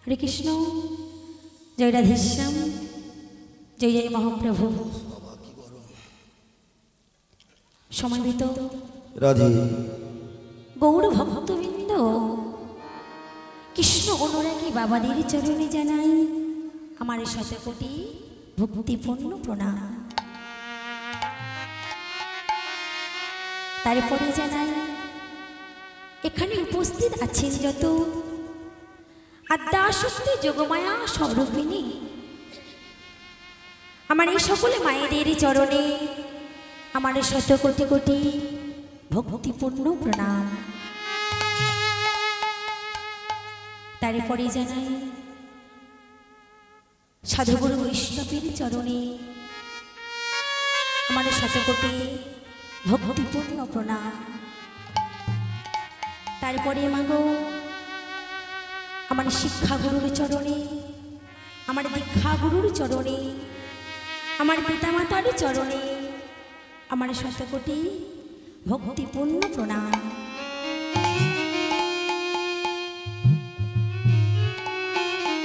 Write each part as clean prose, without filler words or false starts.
हरे कृष्ण जय राधेश्याम जय जय महाप्रभु समन्वित राधे गौर भक्तबिंद कृष्ण अनुरागी बाबादेर चरणे जानाई आमार शतकोटी भक्तिपूर्ण प्रणाम। तारपरे जानाई एखाने उपस्थित आছেন যত আদ্যাশক্তি যোগমায়া স্বরূপিণী আমার এই সকল মায়েদের চরণে আমার শত কোটি কোটি ভক্তিপূর্ণ প্রণাম। তারপরে জানাই সাধুগুরু বৈষ্ণবের চরণে আমার শত কোটি ভক্তিপূর্ণ প্রণাম। তারপরে মাগো আমার শিক্ষাগুরুর চরণে আমার দীক্ষাগুরুর চরণে আমার পিতামাতার চরণে আমার শত কোটি ভক্তিপূর্ণ প্রণাম।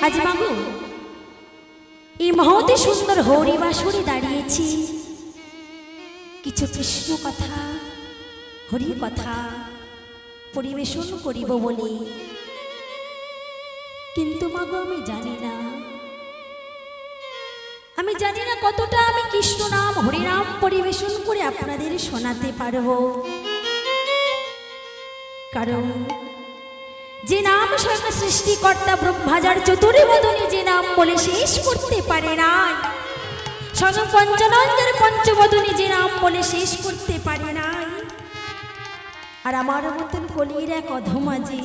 আজ মাগো এই মহতে সুন্দর হরিবাসরে দাঁড়িয়েছি কিছু কৃষ্ণ কথা হরি কথা পরিবেশন করিব বলে, কিন্তু মাগো আমি জানি না কতটা আমি কৃষ্ণ নাম হরিনাম পরিবেশন করে আপনাদের শোনাতে পারব। কারণ যে নাম স্বয়ং সৃষ্টিকর্তা ব্রহ্মাজার চতুর্বদনে যে নাম বলে শেষ করতে পারে না, স্বয়ং পঞ্চানন্দের পঞ্চবদনে যে নাম বলে শেষ করতে পারে না, আর আমার মতন কলির এক অধমাজি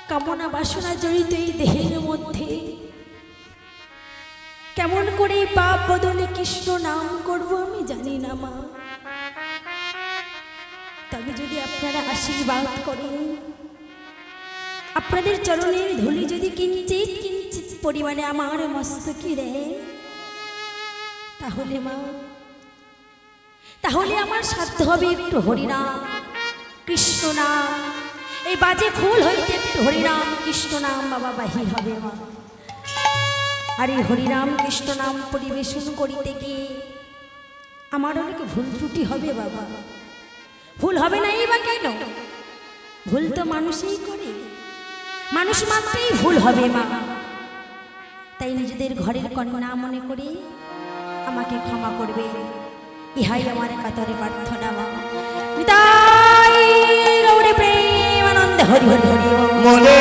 কামনা বাসনা জড়িত এই দেহের মধ্যে কেমন করে পাপ বদলে কৃষ্ণ নাম করব আমি জানি না মা। তবে যদি আপনারা আশীর্বাদ করেন, আপনাদের চরণের ধুলি যদি কিঞ্চিত কিঞ্চিত পরিমাণে আমার মস্তকে দেন, তাহলে মা তাহলে আমার সাধ্য হবে একটু হরিনাম কৃষ্ণ নাম এই বাজে খোল হইতে একটু হরিনাম কৃষ্ণ নাম বাবা বাহির হবে মা। আর এই হরিনাম কৃষ্ণ নাম পরিবেশন করিতে গিয়ে আমার অনেক ভুল ত্রুটি হবে বাবা। ভুল হবে না এই বা কেন? ভুল তো মানুষই করে, মানুষ মাত্রই ভুল হবে মা। তাই নিজেদের ঘরের কন্যা মনে করে আমাকে ক্ষমা করবে, ইহাই আমার কাতরে প্রার্থনা মা। নিতাই গৌর প্রেমানন্দ হরি হরি হরি মনে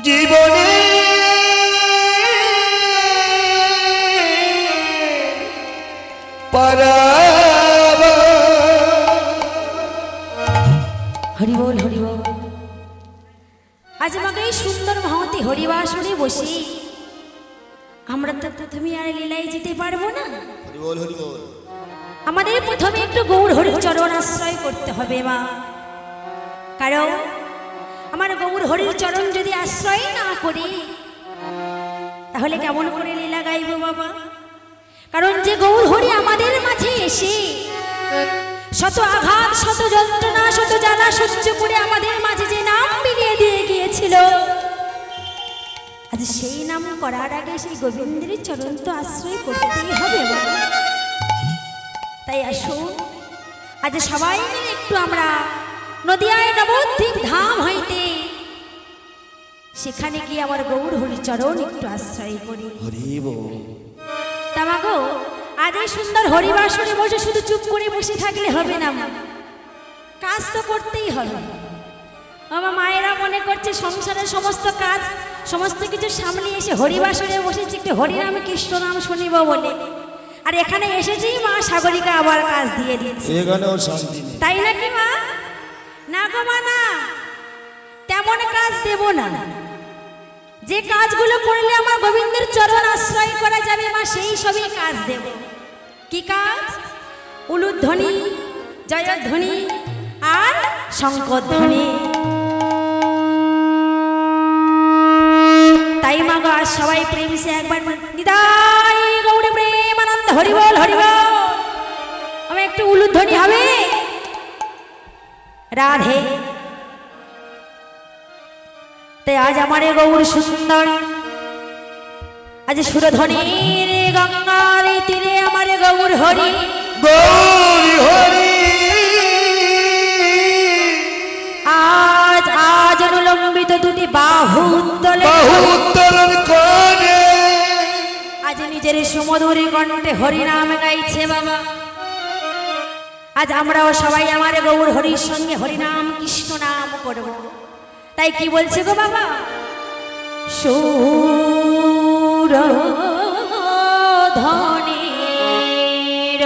জীবনে পারাবা হরি বল হরি বল। আজ আমাকে এই সুন্দর মহতি হরিবাসরে বসে আমরা তো প্রথমে আর লীলায় যেতে পারবো না। হরি বল হরি বল। আমাদের প্রথমে একটু গৌর হরি চরণ আশ্রয় করতে হবে মা। কারণ আমার গৌর হরির চরণ যদি আশ্রয় না করি তাহলে কেমন করে লীলা গাইব বাবা? কারণ যে গৌর হরি আমাদের মাঝে এসে শত আঘাত শত যন্ত্রণা শত জ্বালা সহ্য করে আমাদের মাঝে যে নাম বিলিয়ে দিয়ে গিয়েছিল, আজ সেই নাম করার আগে সেই গোবিন্দের চরণ তো আশ্রয় করতেই হবে বাবা। তাই আসুন আজ সবাই মিলে একটু আমরা নদিয়ায় নবদ্বীপ ধাম হইতে সেখানে গিয়ে আমার গৌর হরি চরণ একটু আশ্রয় করি। হরি বল। তামাগো আজ এই সুন্দর হরিবাসরে বসে শুধু চুপ করে বসে থাকলে হবে না মা, কাজ তো করতেই হবে। আমার মায়েরা মনে করছে সংসারের সমস্ত কাজ সমস্ত কিছু সামনে এসে হরিবাসরে বসেছি একটু হরিনাম কৃষ্ণ নাম শুনিব বলে, আর এখানে এসেছি মা সাগরিকা আবার কাজ দিয়ে দিচ্ছে, এখানেও শান্তি নেই। তাই নাকি মা? না গো মা না, তেমন কাজ দেব না। যে কাজগুলো করলে আমার গোবিন্দের চরণ আশ্রয় করা যাবে মা সেই সবই কাজ দেব। কি কাজ? উলুধ্বনি জয়ধ্বনি আর শঙ্খধ্বনি। তাই মা গো আজ সবাই প্রেম সে একবার নিতাই গৌর প্রেমানন্দ হরি বল হরি বল। আমি একটু উলুধ্বনি হবে রাধে। তাই আজ আমার গৌর সুন্দর, আজ সুরধ্বনির গঙ্গার তীরে আমার গৌর হরি গৌরী হরি আজ আজ অনুলম্বিত দুটি বাহু উত্তোলন বাহু উত্তোলন করে আজ নিজের সুমধুর কণ্ঠে হরিনাম গাইছে বাবা। আজ আমরাও সবাই আমার গৌর হরির সঙ্গে হরিনাম কৃষ্ণ নাম করব। তাই কি বলছে গো বাবা? সুর ধনের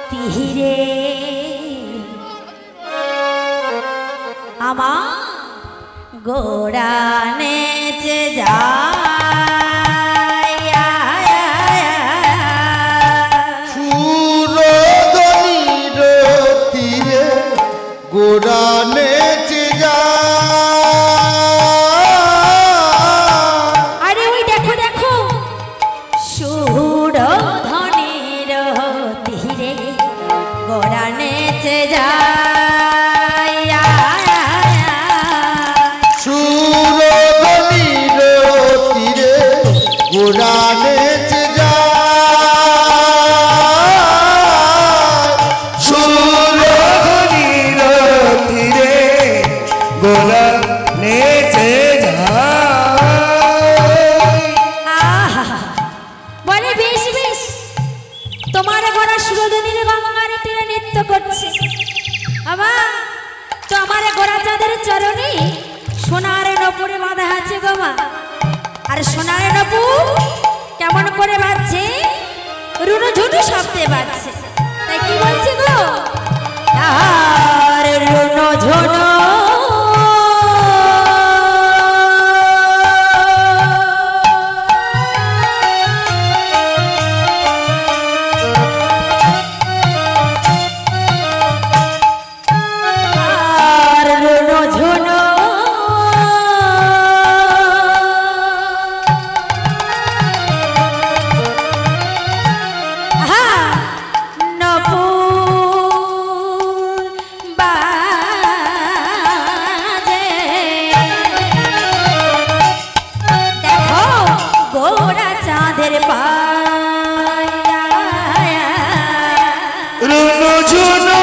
তীরে আমার গোড়া নেচে যায়। সুরধনির তীরে গোড়া নেচে যায়। আরে ওই দেখো দেখো, সুর ধনের তীরে গোড়া নেচে যায়। সুরধনির তীরে গোড়া নেচে যায়। সুরধনির তীরে গোড়া নেচে যায়। আহা, বলে বেশ বেশ, তোমার গোড়া সুরধনির গঙ্গার তীরে নৃত্য করছে। আমার তো আমার গোড়া চাঁদের চরণে সোনার নপুরে বাঁধা আছে গো মা। আর সোনার নপুর কেমন করে বাজছে? রুনু ঝুনু শব্দে বাজছে। তাই কি বলছে গো? আর রুনু ঝুনু আর রুনু ঝুনু নপুর বাজে। দেখো গোড়া চাঁদের পায়া। রুনু ঝুনু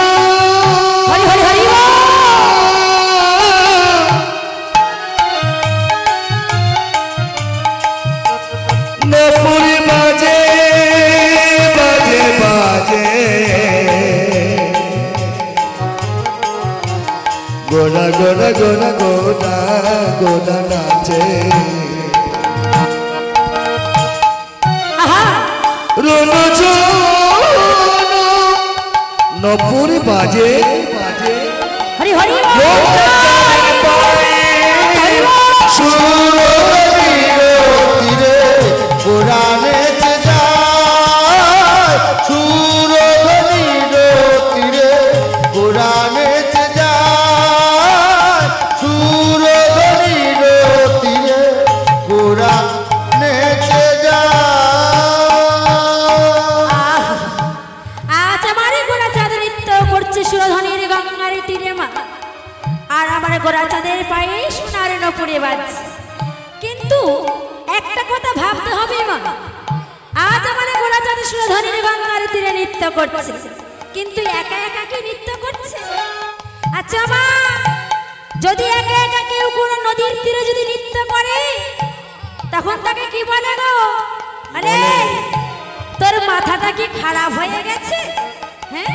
হরি হরি হরি বল। নপুর বাজে বাজে বাজে গোনা গোনা গোনা গোনা গোনা নাচে। আহা, রুনু ঝুনু নপুর বাজে বাজে হরি হরি বল। সুরধনির তীরে গোড়া নেচে যায়। সুরধনির তীরে গোড়া নেচে যায়। সুরধনির তীরে গোড়া নেচে যায়। আজ আমার গোড়া চাঁদ নৃত্য করছে সুরধনির গঙ্গার তীরে মা। আর আমার গোড়া চাঁদের পায়ে সোনার নপুরে বাজছে। কিন্তু একটা কথা ভাবতে হবে মা, আজ আমার গোড়া চাঁদ সুরধনির গঙ্গার তীরে নৃত্য করছে, কিন্তু একা একা কি নৃত্য করছে? আচ্ছা মা, যদি একা একা কেউ কোনো নদীর তীরে যদি নৃত্য করে তখন তাকে কি বলে গো? আরে তোর মাথাটা কি খারাপ হয়ে গেছে? হ্যাঁ,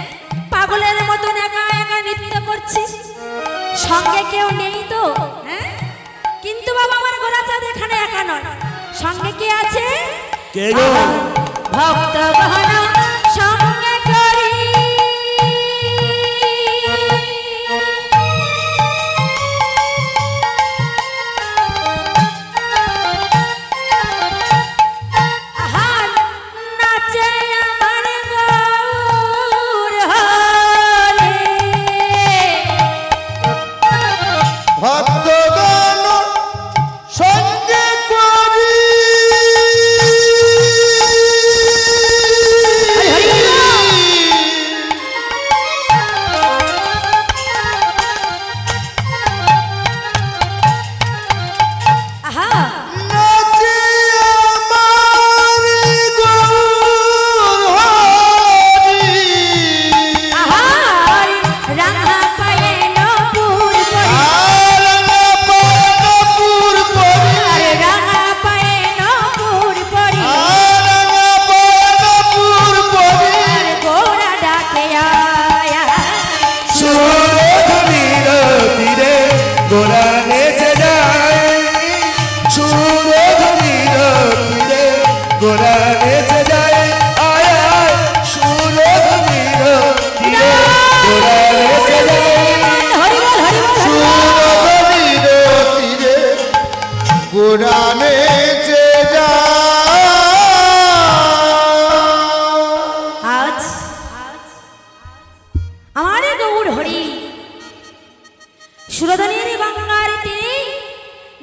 পাগলের মতন একা একা নৃত্য করছিস, সঙ্গে কেউ নেই তো? হ্যাঁ, কিন্তু বাবা আমার গোড়া চাঁদ এখানে একা নয়, সঙ্গে কে আছে? কে গো? ভক্ত গহনা সঙ্গে করি। আহার নাচে আমার গৌর হরে। ভক্তগণ সঙ্গে করি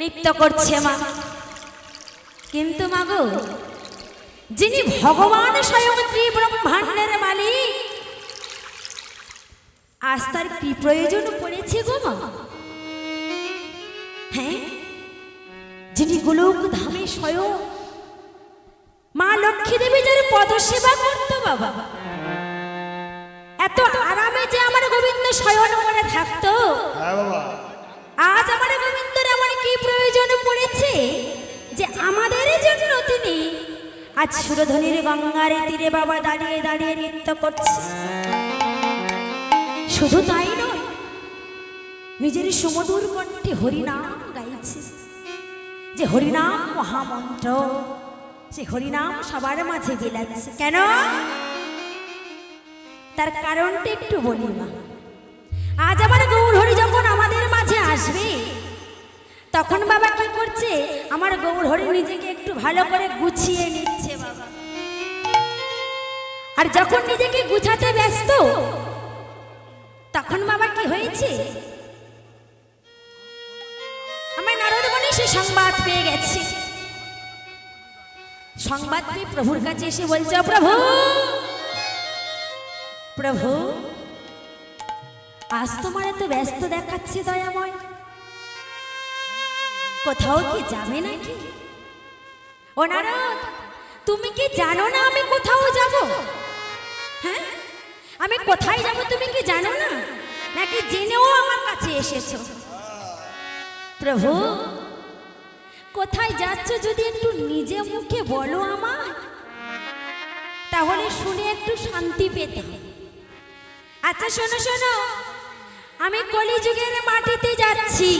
নৃত্য করছে মা। কিন্তু মাগো, যিনি ভগবান স্বয়ং ত্রিব্রহ্মাণ্ডের মালিক, আজ তার কি প্রয়োজন পড়েছে গো মা? হ্যাঁ, যিনি গোলক ধামে স্বয়ং মা লক্ষ্মী দেবী যার পদসেবা করত বাবা, এত আরামে যে আমার গোবিন্দ শয়ন করে থাকতো, আজ আমার গোবিন্দের আমার কি প্রয়োজন পড়েছে যে আমাদের জন্য তিনি আজ সুরধনির গঙ্গার তীরে বাবা দাঁড়িয়ে দাঁড়িয়ে নৃত্য করছে। শুধু তাই নয়, নিজের সুমধুর কণ্ঠে হরিনাম গাইছে, যে হরিনাম মহামন্ত্র, সে হরিনাম সবার মাঝে বিলাচ্ছে। কেন? তার কারণটা একটু বলি মা। আজ আমার গৌর হরি যখন আমাদের মাঝে আসবে, তখন বাবা কি করছে, আমার গৌর হরি নিজেকে একটু ভালো করে গুছিয়ে নিচ্ছে বাবা। আর যখন নিজেকে গুছাতে ব্যস্ত, তখন বাবা কি হয়েছে, আমার নারদ মুনি সে সংবাদ পেয়ে গেছে। সংবাদ পেয়ে প্রভুর কাছে এসে বলছে, প্রভু প্রভু, আজ তোমার এত ব্যস্ত দেখাচ্ছে দয়াময়, কোথাও কি যাবে নাকি? ও নারদ, তুমি কি জানো না আমি কোথাও যাব? হ্যাঁ, আমি কোথায় যাব তুমি কি জানো না, নাকি জেনেও আমার কাছে এসেছো? প্রভু, কোথায় যাচ্ছ যদি একটু নিজে মুখে বলো আমার, তাহলে শুনে একটু শান্তি পেতাম। আচ্ছা শোনো শোনো, আমি কলিযুগের মাটিতে যাচ্ছি।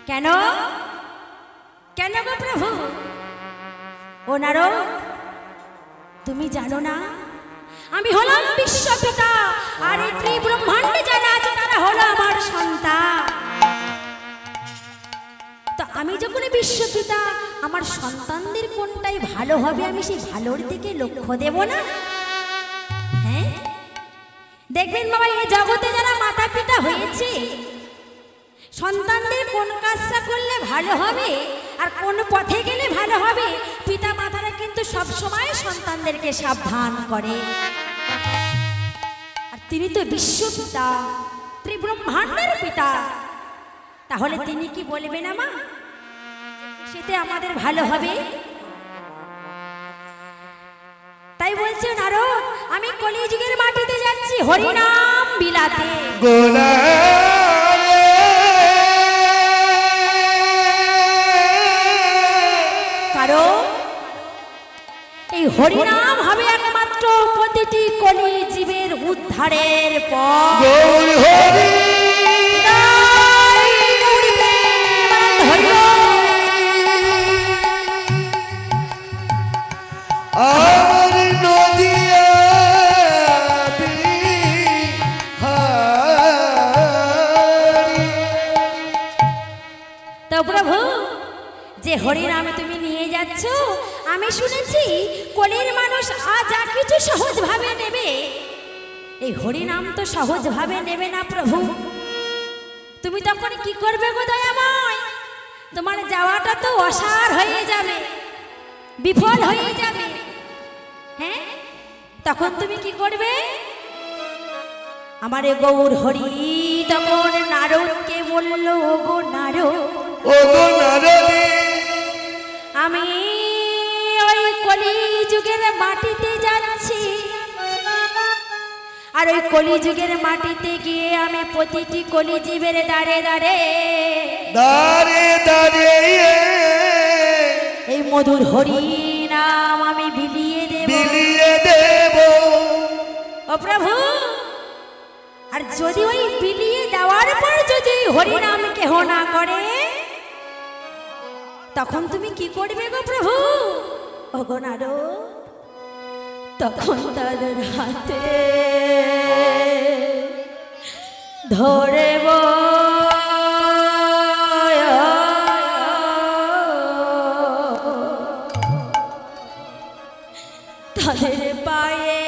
কেন? কেন গো প্রভু? ও নারদ, তুমি জানো না আমি হলাম বিশ্বপিতা, আর এই ত্রিব্রহ্মাণ্ডে যারা আছে তারা হলো আমার সন্তান। তো আমি যখন বিশ্বপিতা, আমার সন্তানদের কোনটাই ভালো হবে আমি সেই ভালোর দিকে লক্ষ্য দেব না? হ্যাঁ, দেখবেন বাবা, এই জগতে যারা মাতা পিতা হয়েছে, সন্তানদের কোন কাজটা করলে ভালো হবে আর কোন পথে গেলে ভালো হবে, পিতা মাতারা কিন্তু সব সময় সন্তানদেরকে সাবধান করে। আর তিনি তো বিশ্বপিতা, ত্রিব্রহ্মাণ্ডের পিতা, তাহলে তিনি কি বলবেন না মা, সেতে আমাদের ভালো হবে? তাই বলছে নারদ, আমি কলিযুগের মাটিতে যাচ্ছি হরিনাম বিলাতে। কারণ এই হরিনাম হবে একমাত্র প্রতিটি কলি জীবের উদ্ধারের পথ। তো প্রভু, যে হরিনামে তুমি নিয়ে যাচ্ছ, আমি শুনেছি কলির মানুষ আজ যা কিছু সহজভাবে নেবে, এই হরিনাম তো সহজভাবে নেবে না প্রভু। তুমি তখন কি করবে গো দয়াময়? তোমার যাওয়াটা তো অসার হয়ে যাবে, বিফল হয়ে যাবে। হ্যাঁ, তখন তুমি কি করবে? আমারে গৌর হরি তখন নারদকে বলল, ও গো নারদ, আমি ওই কলিযুগের মাটিতে যাচ্ছি, আর ওই কলিযুগের মাটিতে গিয়ে আমি প্রতিটি কলিজীবের দাঁড়ে দাঁড়ে এই মধুর হরি নাম আমি বিলিয়ে দেব। ও প্রভু, আর যদি ওই বিলিয়ে দেওয়ার পর যদি হরিনাম কেহ না করে, তখন তুমি কি করবে গো প্রভু? ও গো নারদ, তখন তাদের হাতে ধরব, তাদের পায়ে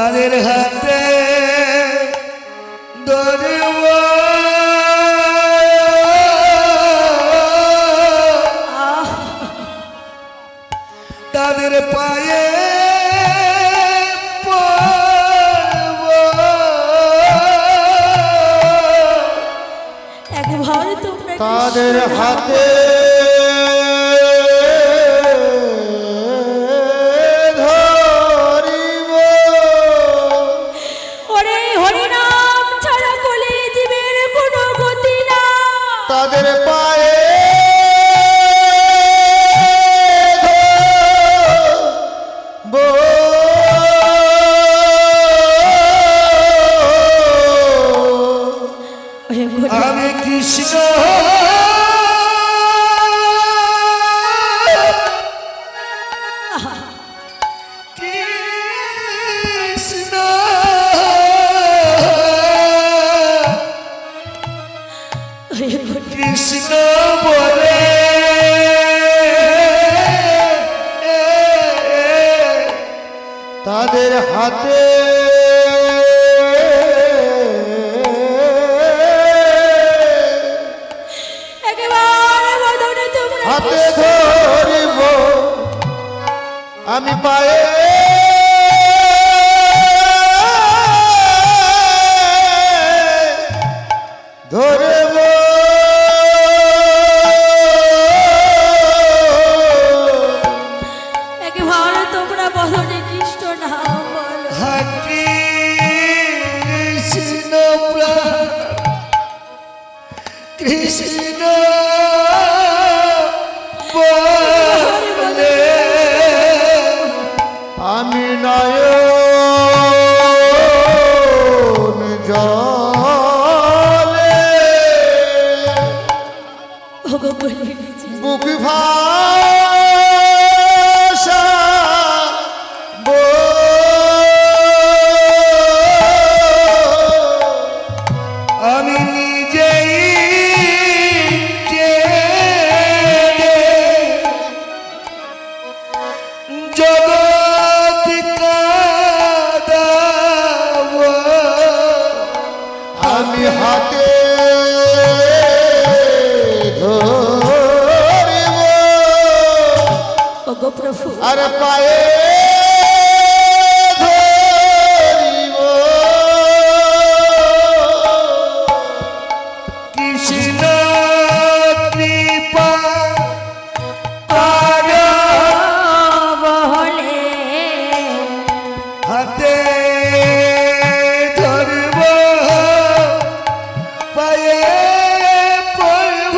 তাদের হাতে ধরব তাদের পায়ে পড়ব একবার তোমরা তাদের হাতে ধরিব ওরে হরিনাম ছাড়া কলি জীবের কোনো গতি না তাদের পায়ে আমি কৃষ্ণ কৃষ্ণ কৃষ্ণ বলে তাদের হাতে হাতে ধরিব আমি পায়ে ধরব একবার তোমরা বলো রে কৃষ্ণ নাম বলো কৃষ্ণ প্রাণ কৃষ্ণ বলে আমি নয়ন জলে ওগো বলে গেছি বুক ভাষা আমি নিজেই জগৎ কাঁদাব আমি হাতে ধরিব ওগো প্রভু আর পায়ে ধরিব কৃষ্ণ কৃপা বলে হাতে ধরব পায়ে পড়ব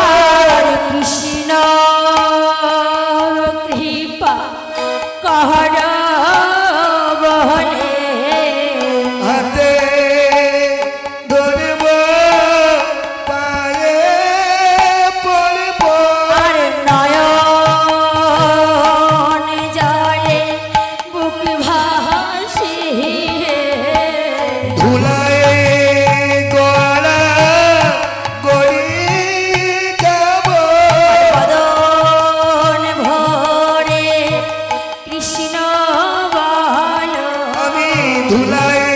আর কৃষ্ণ কৃপা কর বলে হাতে ধরব পায়ে পড়ব আর নয়ন জলে বুক ভাসি ধুলায় গলা গড়ি যাব বদন ভরে কৃষ্ণ বল আমি ধুলায়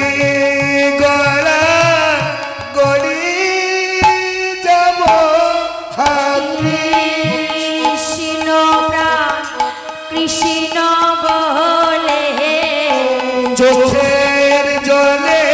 গলা গড়ি যাব হাতি কৃষ্ণ প্রাণ কৃষ্ণ বলে চোখের জলে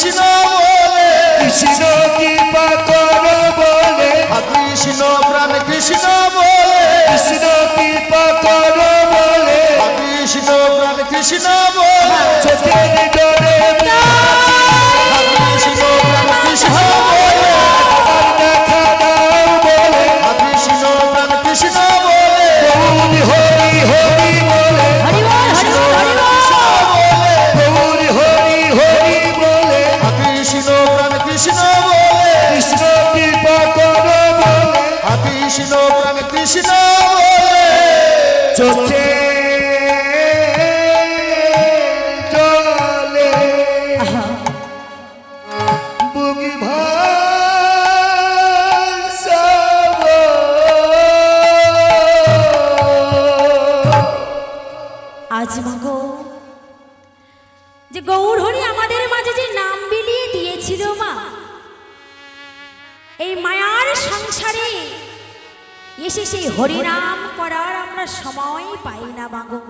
কৃষ্ণ বলে কৃষ্ণ কৃপা করো বলে কৃষ্ণ প্রাণ কৃষ্ণ বলে কৃষ্ণ কৃপা করো বলে কৃষ্ণ প্রাণ কৃষ্ণ বলে চোখের জলে কৃষ্ণ প্রাণ কৃষ্ণ বলে দেখা দাও বলে কৃষ্ণ প্রাণ কৃষ্ণ বলে হরি হরি বলে হরি বল, হরি বল, হরি বল। গৌর হরি হরি বলে কৃষ্ণ প্রাণ কৃষ্ণ বলে কৃষ্ণ কৃপা করো বলে কৃষ্ণ প্রাণ কৃষ্ণ বলে চোখে জলে বুকি ভাসাব আজ মাগো যে গৌর হরি আমাদের মাঝে যে নাম বিলিয়ে দিয়েছিল মা, এই মায়ার সংসারে এসে সেই হরিনাম করার আমরা সময় পাই না মাগো।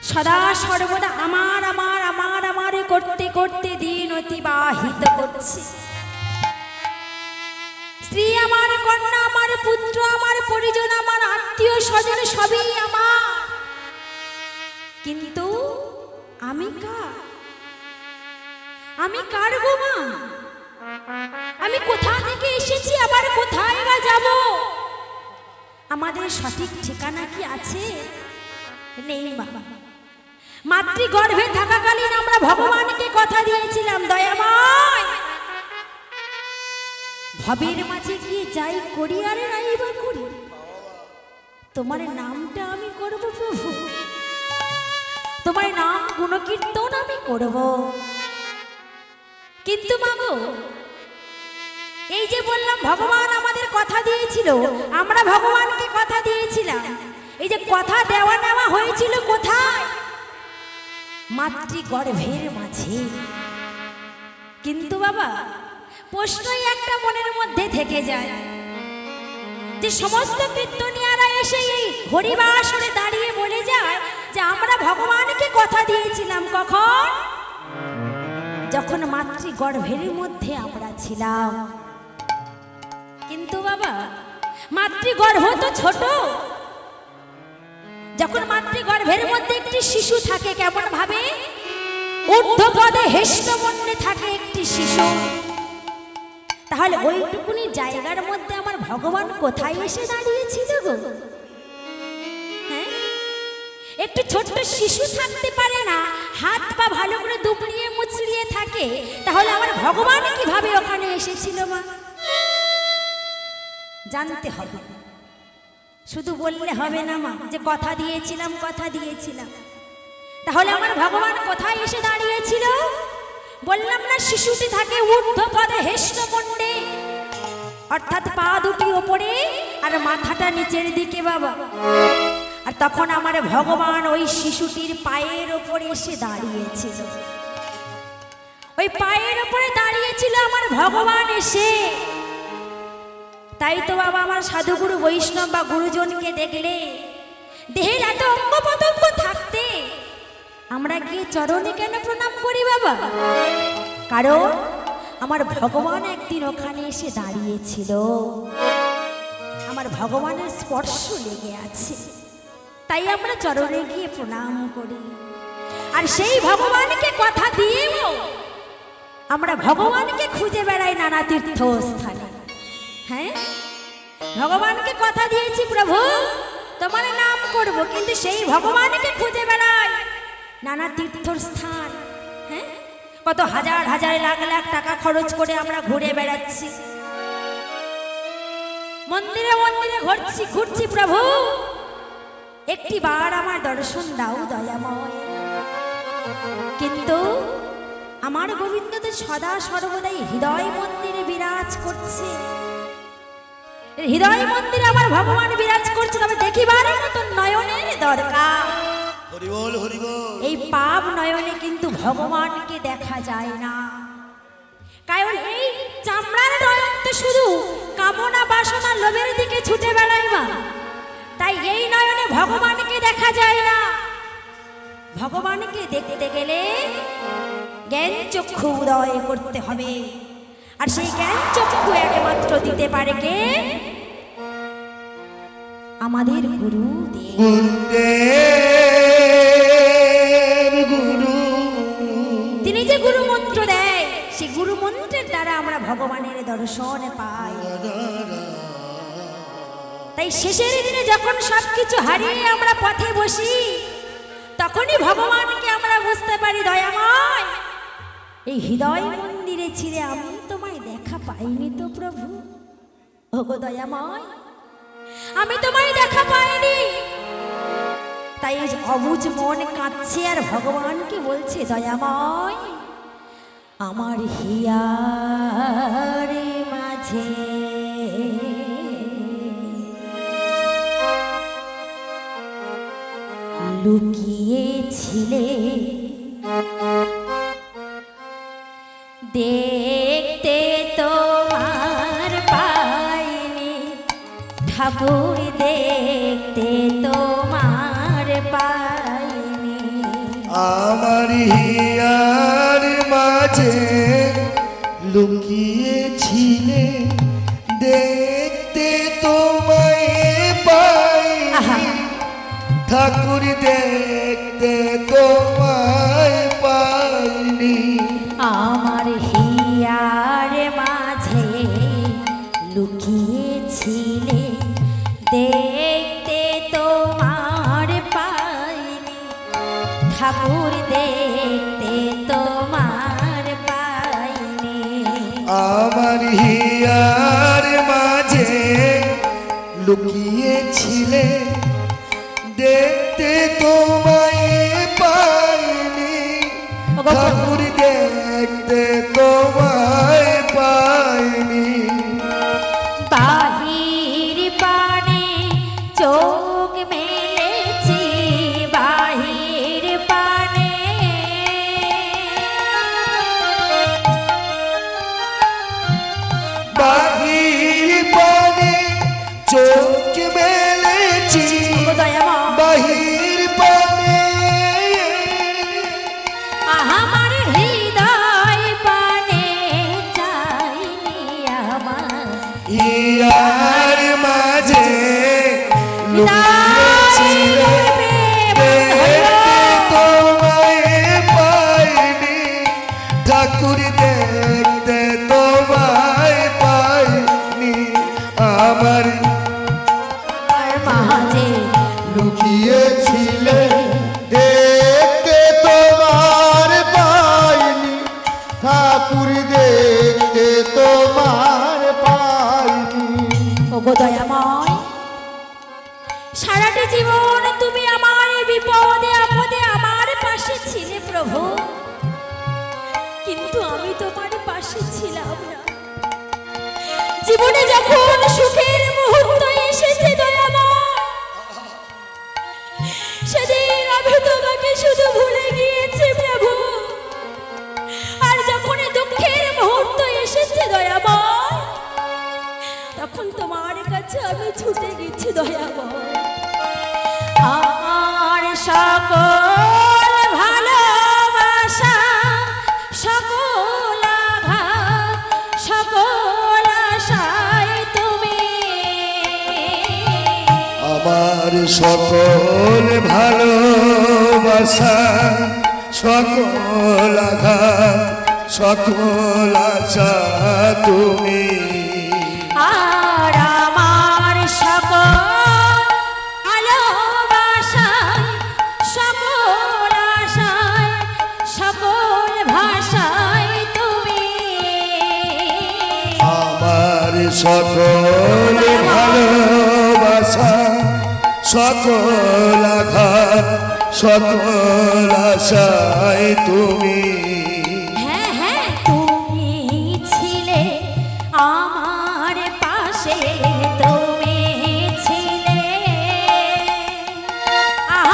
সদা সর্বদা আমার আমার আমার আমার করতে করতে দিন অতিবাহিত করছে। স্ত্রী আমার, কন্যা আমার, পুত্র আমার, পরিজন আমার, আত্মীয় স্বজন সবই আমার, কিন্তু আমি কার? আমি কার গো মা? আমি কোথা থেকে এসেছি, আবার কোথায় বা যাব? আমাদের সঠিক ঠিকানা কি আছে? নেই বাবা। মাতৃগর্ভে থাকাকালীন আমরা ভগবানকে কথা দিয়েছিলাম, দয়াময় ভবের মাঝে গিয়ে যাই করি আর নাই বা করি, তোমার নামটা আমি করব প্রভু, তোমার নাম গুণকীর্তন আমি করব। কিন্তু মাগো, এই যে বললাম ভগবান আমাদের কথা দিয়েছিল, আমরা ভগবানকে কথা দিয়েছিলাম, এই যে কথা দেওয়া নেওয়া হয়েছিল কোথায়? মাতৃগর্ভের মাঝে। কিন্তু বাবা, প্রশ্নই একটা মনের মধ্যে থেকে যায় যে সমস্ত কীর্তনিয়ারা এসে এই হরিবাসরে দাঁড়িয়ে বলে যায় যে আমরা ভগবানকে কথা দিয়েছিলাম। কখন? যখন মাতৃগর্ভের মধ্যে আমরা ছিলাম। কিন্তু বাবা, মাতৃগর্ভ তো ছোট। যখন মাতৃগর্ভের মধ্যে একটি শিশু থাকে কেমন ভাবে? ঊর্ধ্বপদে হেষ্টমণ্ডে থাকে একটি শিশু। তাহলে ওইটুকুনি জায়গার মধ্যে আমার ভগবান কোথায় এসে দাঁড়িয়েছিল গো? হ্যাঁ, একটু ছোট্ট শিশু থাকতে পারে না, হাত পা ভালো করে দুবড়িয়ে মুচড়িয়ে থাকে, তাহলে আমার ভগবান কিভাবে ওখানে এসেছিল মা? জানতে হবে, শুধু বললে হবে না মা যে কথা দিয়েছিলাম কথা দিয়েছিলাম। তাহলে আমার ভগবান কোথায় এসে দাঁড়িয়েছিল? বললাম না, শিশুটি থাকে ঊর্ধ্বপদে হেষ্টমণ্ডে, অর্থাৎ পা দুটি ওপরে আর মাথাটা নিচের দিকে বাবা। আর তখন আমার ভগবান ওই শিশুটির পায়ের ওপরে এসে দাঁড়িয়েছিল। ওই পায়ের ওপরে দাঁড়িয়েছিল আমার ভগবান এসে। তাই তো বাবা, আমার সাধুগুরু বৈষ্ণব বা গুরুজনকে দেখলে দেহের এত অঙ্গ প্রত্যঙ্গ থাকতে আমরা গিয়ে চরণে কেন প্রণাম করি বাবা? কারণ আমার ভগবান একদিন ওখানে এসে দাঁড়িয়েছিল, আমার ভগবানের স্পর্শ লেগে আছে, তাই আমরা চরণে গিয়ে প্রণাম করি। আর সেই ভগবানকে কথা দিয়েও আমরা ভগবানকে খুঁজে বেড়াই নানা তীর্থস্থানে। হ্যাঁ, ভগবানকে কথা দিয়েছি প্রভু তোমার নাম করব, কিন্তু সেই ভগবানকে খুঁজে বেড়াই নানা তীর্থস্থান। হ্যাঁ, কত হাজার হাজার লাখ লাখ টাকা খরচ করে আমরা ঘুরে বেড়াচ্ছি, মন্দিরে মন্দিরে ঘুরছি প্রভু, একটি বার আমার দর্শন দাও দয়াময়। কিন্তু আমার গোবিন্দ তো সদা সর্বদাই হৃদয় মন্দিরে বিরাজ করছে। হৃদয় মন্দিরে আমার ভগবান বিরাজ করছে, তবে দেখিবার মতো নয়নের দরকার। হরি বল হরি বল। এই পাপ নয়নে কিন্তু ভগবানকে দেখা যায় না, কারণ এই চামড়ার নয়ন তো শুধু কামনা বাসনা লোভের দিকে ছুটে বেড়ায় মা। তাই এই নয়নে ভগবানকে দেখা যায় না। ভগবানকে দেখতে গেলে জ্ঞান চক্ষু উদয় করতে হবে। আর সেই জ্ঞান চক্ষু একমাত্র দিতে পারে কে? আমাদের গুরুদেব। গুরু তিনি যে গুরু মন্ত্র দেয়, সেই গুরু মন্ত্রের দ্বারা আমরা ভগবানের দর্শন পাই। তাই শেষের দিনে যখন সবকিছু হারিয়ে আমরা পথে বসি, তখনই ভগবানকে আমরা বুঝতে পারি, দয়াময় এই হৃদয় মন্দিরে ছিঁড়ে আমি তোমায় দেখা পাইনি তো প্রভু। ওগো দয়াময়, আমি তোমায় দেখা পাইনি। তাই অবুঝ মন কাঁদছে আর ভগবানকে বলছে, দয়াময় আমার হিয়ার মাঝে লুকিয়েছিলে, দেখতে তোমার পাইনি ঠাকুর, দেখতে তোমার পাইনি। আমার হিয়ার মাঝে লুকিয়েছিলে, দেখতে তোমায় পাইনি ঠাকুর, দেখতে তোমায় পাইনি। আমার হিয়ার মাঝে লুকিয়েছিলে, দেখতে তোমার পাইনি ঠাকুর, দেখতে তোমার পাইনি। আমার হিয়ার মাঝে লুকিয়েছিলে, দেখতে তোমায় পাইনি ঠাকুর, দেখতে তোমায় পাইনি। বাহির পানে চোখ মেলেছি, বাহির পানে বাহির পানে চোখ মেলেছি, বাহির পানে আমার হৃদয় পানে চাইনি, আমার হিয়ার মাঝে লুকিয়েছিলে, দেখতে তোমায় পাইনি ঠাকুর, দেখতে তোমায় পাইনি। আমার মাঝে লুকিয়েছিলে, দেখতে তোমার পাইনি ঠাকুর, দেখতে তোমার পাইনি। ওগো দয়াময়, সারাটা জীবন তুমি আমার বিপদে আপদে আমার পাশে ছিলে প্রভু, কিন্তু আমি তোমার পাশে ছিলাম না। জীবনে যখন সুখের মুহূর্ত এসেছে দয়াময়, সেদিন আমি তোমাকে শুধু ভুলে গিয়েছি প্রভু। আর যখন দুঃখের মুহূর্ত এসেছে দয়াময়, তখন তোমার কাছে আমি ছুটে গেছি দয়াময়। আমার সকল ভালোবাসা, সকল আঘাত, সকল আশায় তুমি। আমার সকল ভালোবাসা, সকল আঘাত, সকল আশা তুমি। আর আমার সকল ভালোবাসা, সকল আশায়, সকল ভাষায় তুমি। আমার সকল ভালোবাসা, সকল আঘাত, সকল আশায় তুমি। হ্যাঁ হ্যাঁ, তুমি ছিলে আমার পাশে, তুমি ছিলে।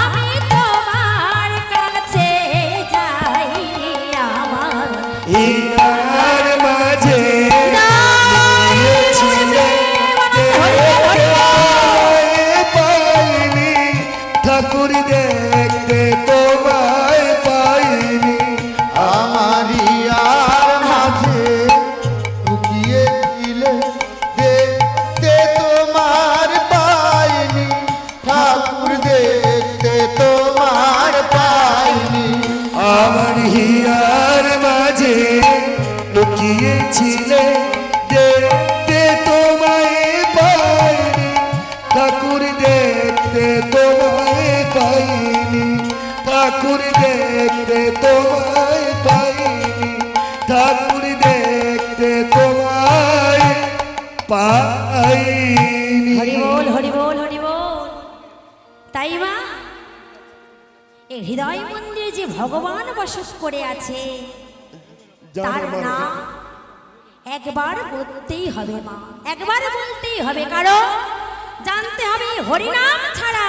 আমি তোমার কাছে যাইনি, আমার হিয়ার মাঝে লুকিয়েছিলে, দেখতে তোমায় পাইনি ঠাকুর, ঠাকুর দেখতে তোমায় পাইনি। আমারি আর মাঝে লুকিয়ে ছিলে দেখতে তোমার পাইনি, ঠাকুর দেখতে তোমার পাইনি। আমার হিয়ার মাঝে লুকিয়েছিলে দেখতে তোমায় পাইনি, ঠাকুর দেখতে তোমায় পাইনি, ঠাকুর দেখতে তোমায় পাইনি, ঠাকুর দেখতে তোমায় পাইনি। হরি বল হরি বল হরি বল। তাই মা এই হৃদয় মন্দিরে যে ভগবান বাস করে আছে তার নাম একবার বলতেই হবে মা, একবার বলতেই হবে, কারণ জানতে হবে হরিনাম ছাড়া